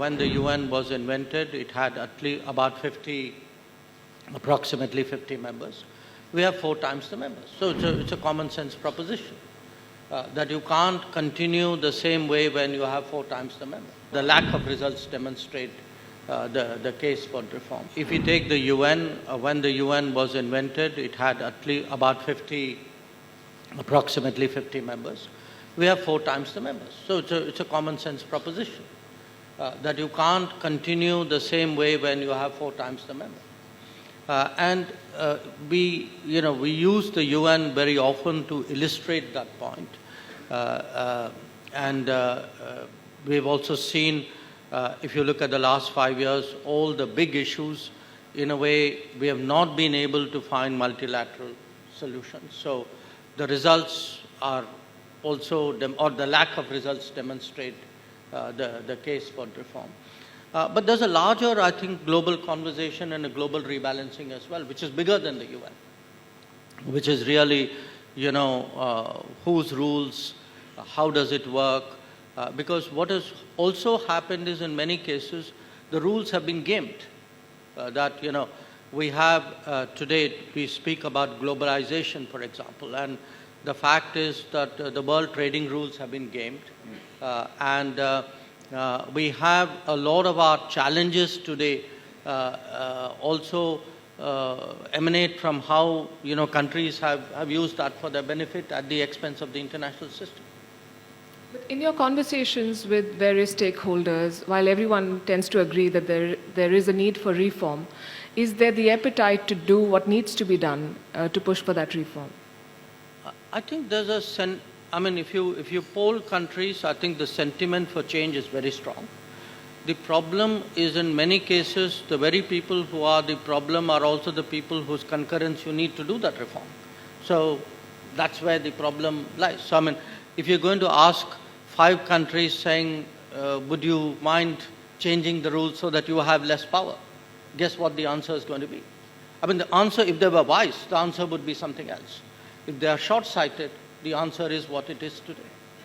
when the UN was invented, it had at least about approximately 50 members. We have 4 times the members. So it's a common sense proposition that you can't continue the same way when you have 4 times the members. The lack of results demonstrate the case for reform. If you take the UN, when the UN was invented, it had at least about approximately 50 members. We have 4 times the members. So it's a common sense proposition that you can't continue the same way when you have 4 times the members. We use the UN very often to illustrate that point. We've also seen, if you look at the last 5 years, all the big issues, in a way, we have not been able to find multilateral solutions. So the results are also, or the lack of results demonstrate the case for reform. But there's a larger, I think, global conversation and a global rebalancing as well, which is bigger than the UN, which is really, whose rules, how does it work? Because what has also happened is, in many cases, the rules have been gamed. We have, today, we speak about globalization, for example, and the fact is that the world trading rules have been gamed. We have a lot of our challenges today also emanate from how countries have used that for their benefit at the expense of the international system. But in your conversations with various stakeholders, while everyone tends to agree that there is a need for reform, is there the appetite to do what needs to be done to push for that reform? I think there's if you poll countries, I think the sentiment for change is very strong. The problem is, in many cases, the very people who are the problem are also the people whose concurrence you need to do that reform. So that's where the problem lies. So if you're going to ask 5 countries saying, would you mind changing the rules so that you have less power? Guess what the answer is going to be? The answer, if they were wise, the answer would be something else. If they are short-sighted, the answer is what it is today.